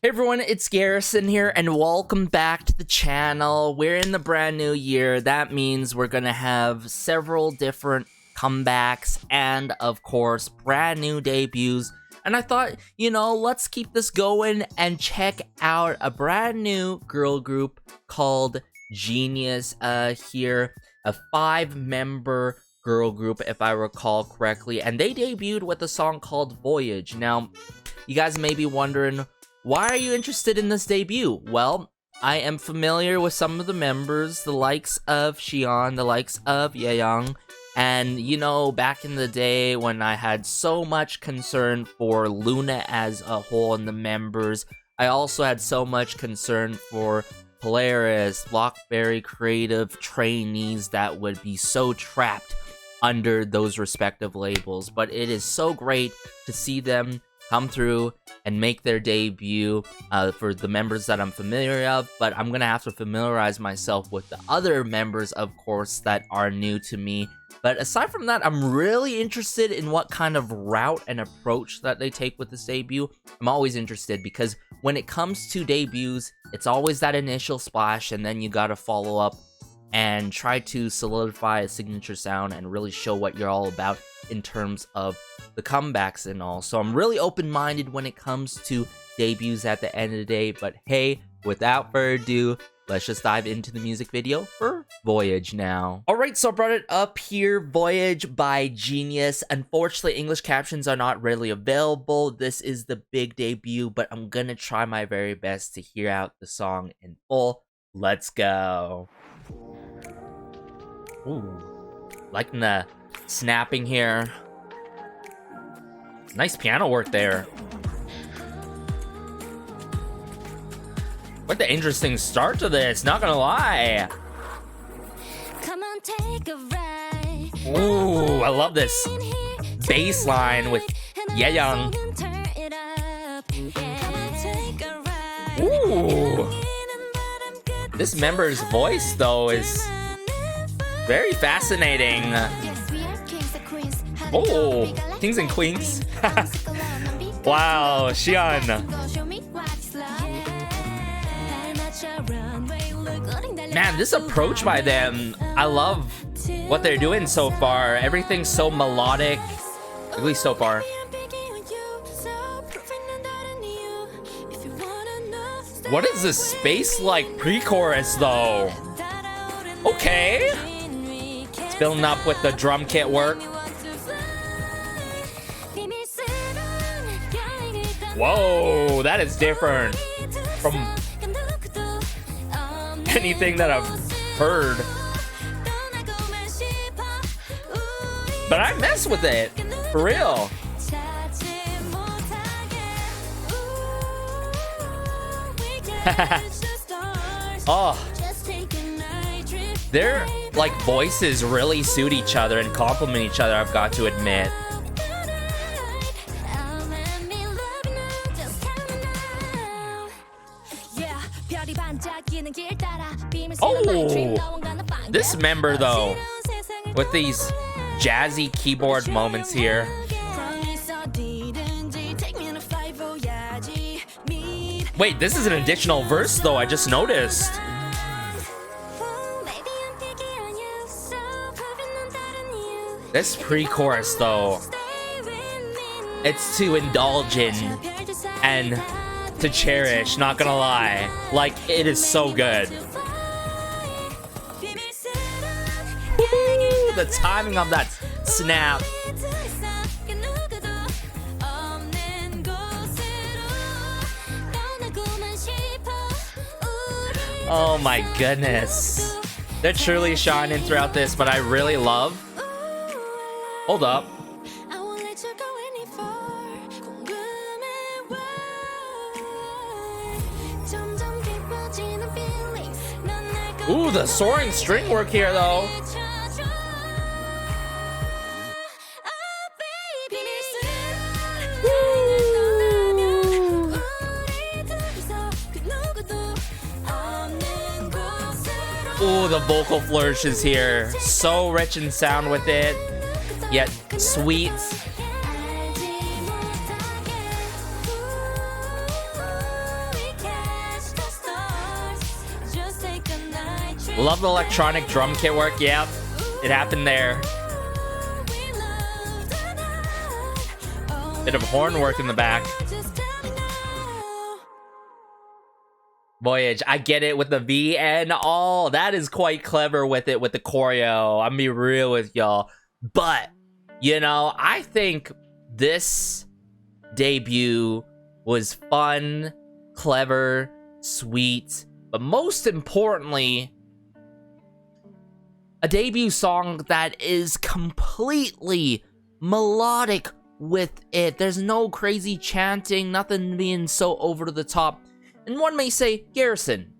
Hey everyone, it's Garrison here, and welcome back to the channel. We're in the brand new year. That means we're gonna have several different comebacks and, of course, brand new debuts. And I thought, you know, let's keep this going and check out a brand new girl group called Geenius here. A 5-member girl group, if I recall correctly. And they debuted with a song called Voyage. Now, you guys may be wondering, why are you interested in this debut? Well, I am familiar with some of the members, the likes of Xian, the likes of Yann, and you know, back in the day when I had so much concern for Luna as a whole and the members, I also had so much concern for Polaris, Blockberry creative trainees that would be so trapped under those respective labels. But it is so great to see them come through and make their debut for the members that I'm familiar of, but I'm gonna have to familiarize myself with the other members, of course, that are new to me. But aside from that, I'm really interested in what kind of route and approach that they take with this debut. I'm always interested because when it comes to debuts, it's always that initial splash, and then you gotta follow up and try to solidify a signature sound and really show what you're all about in terms of the comebacks and all. So I'm really open-minded when it comes to debuts at the end of the day. But hey, without further ado, let's just dive into the music video for Voyage now. Alright, so I brought it up here, Voyage by Geenius. Unfortunately, English captions are not readily available. This is the big debut, but I'm gonna try my very best to hear out the song in full. Let's go. Ooh, liking the snapping here. Nice piano work there. What the interesting start to this, not gonna lie. Come on, take a ride. Ooh, I love this bass line with Yann. Ooh. This member's voice, though, is very fascinating. Oh, kings and queens. Wow, Xian. Man, this approach by them, I love what they're doing so far. Everything's so melodic, at least so far. What is this space-like pre-chorus, though? Okay. It's building up with the drum kit work. Whoa, that is different from anything that I've heard. But I mess with it, for real. Oh, their like voices really suit each other and complement each other, I've got to admit. Oh, this member though, with these jazzy keyboard moments here. Wait, this is an additional verse though, I just noticed. This pre-chorus though, it's to indulge in and to cherish, not gonna lie. Like, it is so good. Woo, the timing of that snap. Oh my goodness. They're truly shining throughout this, but I really love... Hold up. Ooh, the soaring string work here, though. Ooh, the vocal flourishes here. So rich in sound with it, yet sweet. Love the electronic drum kit work. Yep, it happened there. Bit of horn work in the back. Voyage, I get it with the V and all. That is quite clever with it, with the choreo. I'm gonna be real with y'all. But, you know, I think this debut was fun, clever, sweet, but most importantly, a debut song that is completely melodic with it. There's no crazy chanting, nothing being so over the top. And one may say, Garrison,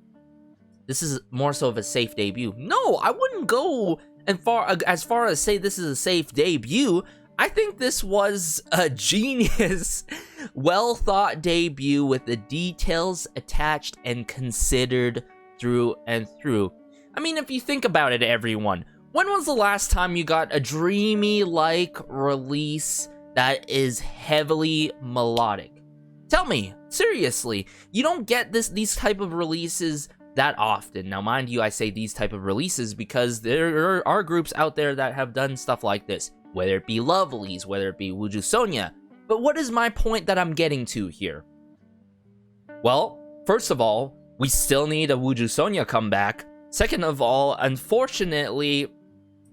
this is more so of a safe debut. No, I wouldn't go as far as say this is a safe debut. I think this was a genius, well-thought debut with the details attached and considered through and through. I mean, if you think about it, everyone, when was the last time you got a dreamy-like release that is heavily melodic? Tell me, seriously, you don't get these type of releases that often. Now, mind you, I say these type of releases because there are groups out there that have done stuff like this, whether it be Lovelies, whether it be Wuju Sonya. But what is my point that I'm getting to here? Well, first of all, we still need a Wuju Sonya comeback. Second of all, unfortunately,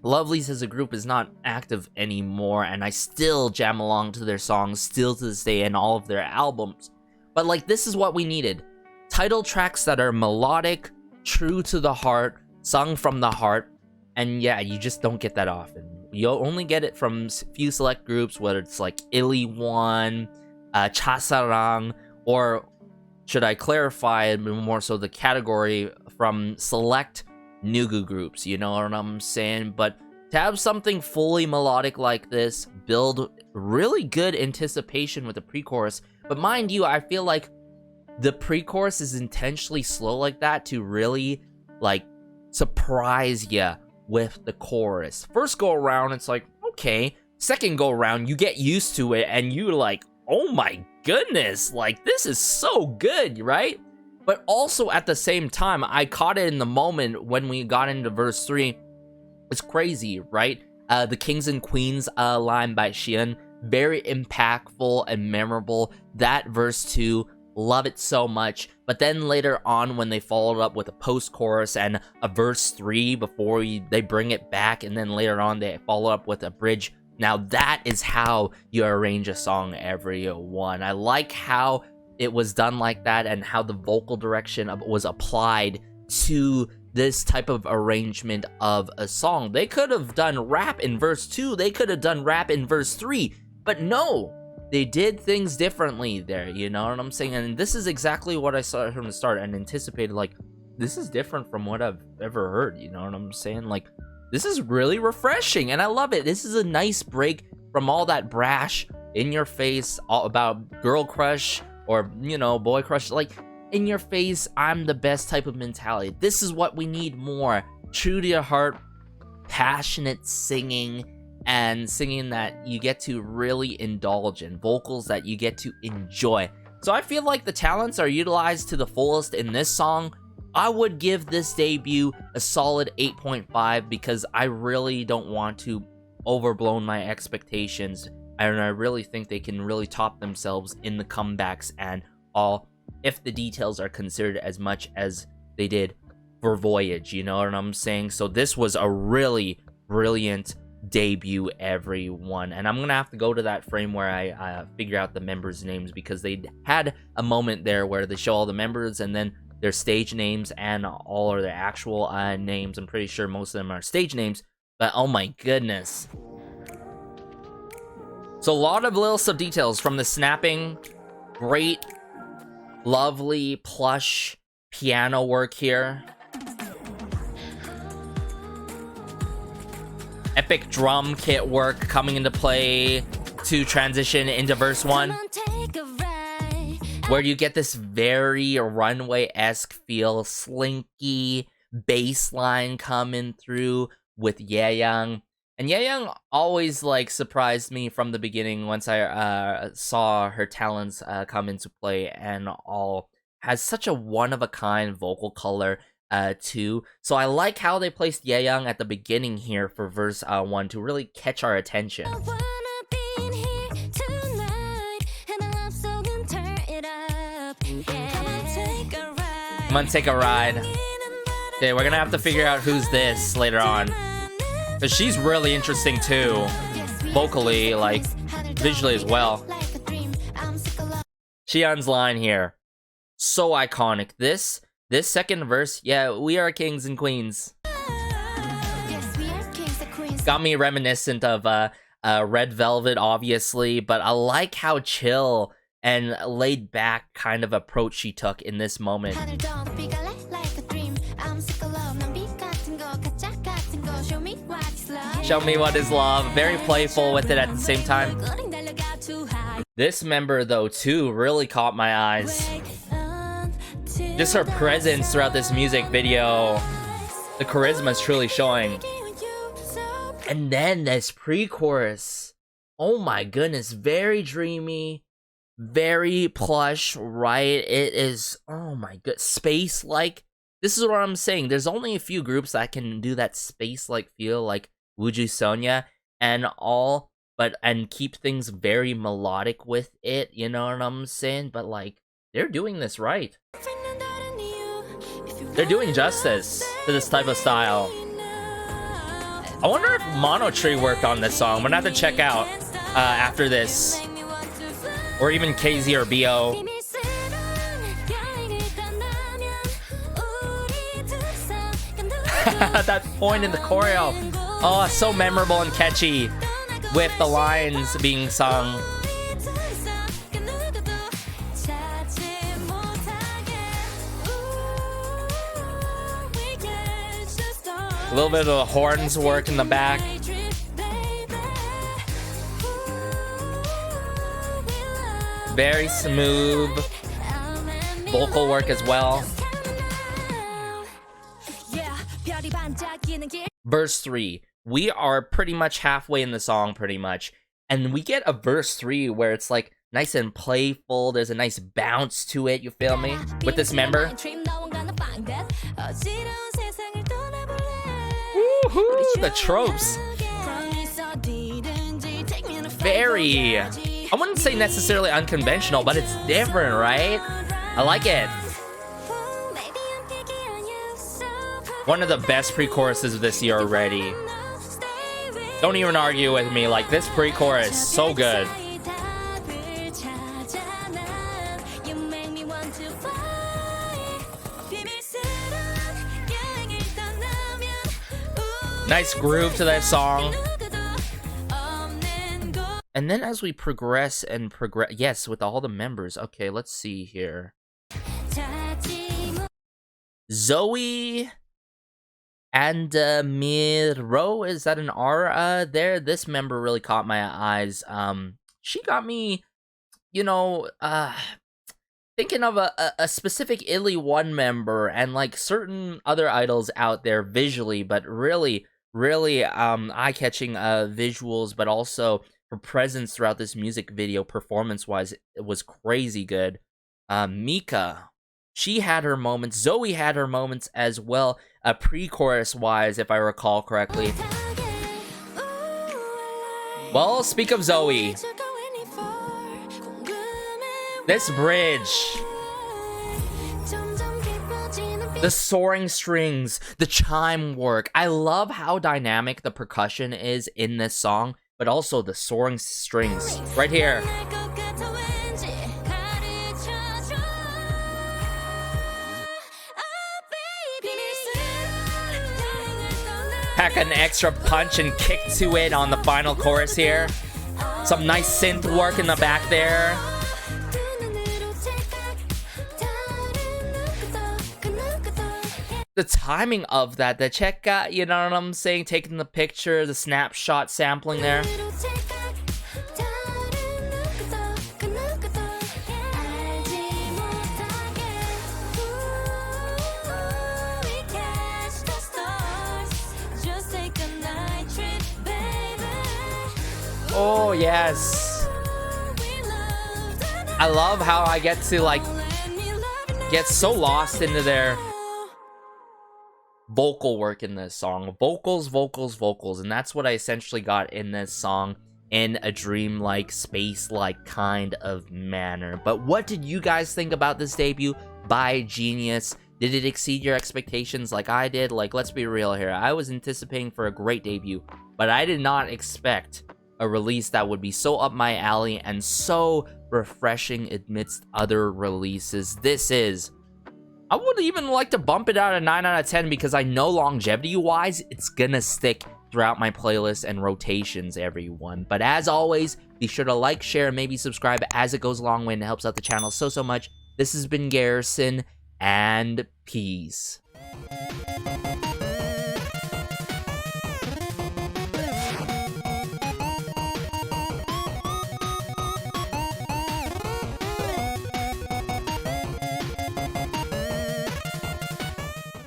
Lovelies as a group is not active anymore, and I still jam along to their songs, still to this day, in all of their albums. But, like, this is what we needed. Title tracks that are melodic, true to the heart, sung from the heart, and yeah, you just don't get that often. You'll only get it from few select groups, whether it's like Iliwan, Chasarang, or should I clarify more so the category from select Nugu groups, you know what I'm saying? But to have something fully melodic like this, build really good anticipation with the pre-chorus. But mind you, I feel like the pre-chorus is intentionally slow like that to really, like, surprise you with the chorus. First go around, it's like, okay. Second go around, you get used to it, and you're like, oh my goodness, like, this is so good, right? But also at the same time, I caught it in the moment when we got into verse 3. It's crazy, right? The Kings and Queens line by Xian, very impactful and memorable. That verse 2, love it so much. But then later on, when they followed up with a post-chorus and a verse 3 before they bring it back, and then later on they follow up with a bridge. Now that is how you arrange a song, everyone. I like how it was done like that, and how the vocal direction was applied to this type of arrangement of a song. They could have done rap in verse 2, they could have done rap in verse 3, but no, they did things differently there, you know what I'm saying? And this is exactly what I saw from the start and anticipated, like, this is different from what I've ever heard, you know what I'm saying? Like, this is really refreshing, and I love it. This is a nice break from all that brash, in your face, all about girl crush, or, you know, boy crush, like, in your face, I'm the best type of mentality. This is what we need more. True to your heart, passionate singing, and singing that you get to really indulge in. Vocals that you get to enjoy. So I feel like the talents are utilized to the fullest in this song. I would give this debut a solid 8.5 because I really don't want to overblown my expectations. And I really think they can really top themselves in the comebacks and all, if the details are considered as much as they did for Voyage, you know what I'm saying? So this was a really brilliant debut, everyone. And I'm gonna have to go to that frame where I figure out the members' names, because they had a moment there where they show all the members and then their stage names and all of their actual names. I'm pretty sure most of them are stage names, but oh my goodness. So a lot of little sub details from the snapping, great, lovely, plush piano work here. Epic drum kit work coming into play to transition into verse 1, where you get this very runway-esque feel, slinky bass line coming through with Yaeyoung. And Yaeyoung always, like, surprised me from the beginning once I saw her talents come into play and all. Has such a one-of-a-kind vocal color 2. So I like how they placed Yeyoung at the beginning here for verse 1 to really catch our attention. Come on, take a ride. Okay, we're gonna have to figure out who's this later on. Because she's really interesting too. Vocally, like, visually as well. Xian's line here. So iconic. This second verse, yeah, we are kings and queens. Got me reminiscent of Red Velvet, obviously, but I like how chill and laid back kind of approach she took in this moment. Show me what is love. Very playful with it at the same time. This member, though, too, really caught my eyes. Just her presence throughout this music video. The charisma is truly showing. And then this pre-chorus. Oh my goodness. Very dreamy. Very plush, right? It is, oh my god, space-like. This is what I'm saying. There's only a few groups that can do that space-like feel, like Wuju Sonia and all, and keep things very melodic with it, you know what I'm saying? But like, they're doing this right. They're doing justice to this type of style. I wonder if Mono Tree worked on this song. We're gonna have to check out after this. Or even KZ or BO. That point in the choreo. Oh, so memorable and catchy. With the lines being sung. A little bit of the horns work in the back. Very smooth vocal work as well. Verse 3. We are pretty much halfway in the song, pretty much. And we get a verse 3 where it's like nice and playful. There's a nice bounce to it, you feel me? With this member. Woohoo! The tropes. Very... I wouldn't say necessarily unconventional, but it's different, right? I like it. One of the best pre-choruses of this year already. Don't even argue with me, like this pre-chorus, so good. Nice groove to that song. And then as we progress, yes, with all the members. Okay, let's see here. Zoe and Miro, is that an R there? This member really caught my eyes. She got me, you know, thinking of a specific Illy 1 member and like certain other idols out there visually, but really eye-catching visuals, but also her presence throughout this music video, performance-wise, it was crazy good. Mika, she had her moments. Zoe had her moments as well, pre-chorus-wise, if I recall correctly. Well, speak of Zoe. This bridge. The soaring strings, the chime work. I love how dynamic the percussion is in this song, but also the soaring strings right here. Pack an extra punch and kick to it on the final chorus here. Some nice synth work in the back there. The timing of that, the check, you know what I'm saying? Taking the picture, the snapshot sampling there. Oh, yes. I love how I get to, like, get so lost into there. vocal work in this song. Vocals, vocals, vocals. And that's what I essentially got in this song, in a dreamlike, space-like kind of manner. But what did you guys think about this debut by Geenius? Did it exceed your expectations like I did? Like, let's be real here. I was anticipating for a great debut, but I did not expect a release that would be so up my alley and so refreshing amidst other releases. This is... I would even like to bump it out a 9 out of 10 because I know longevity-wise, it's gonna stick throughout my playlist and rotations, everyone. But as always, be sure to like, share, and maybe subscribe as it goes a long way and it helps out the channel so much. This has been Garrison, and peace.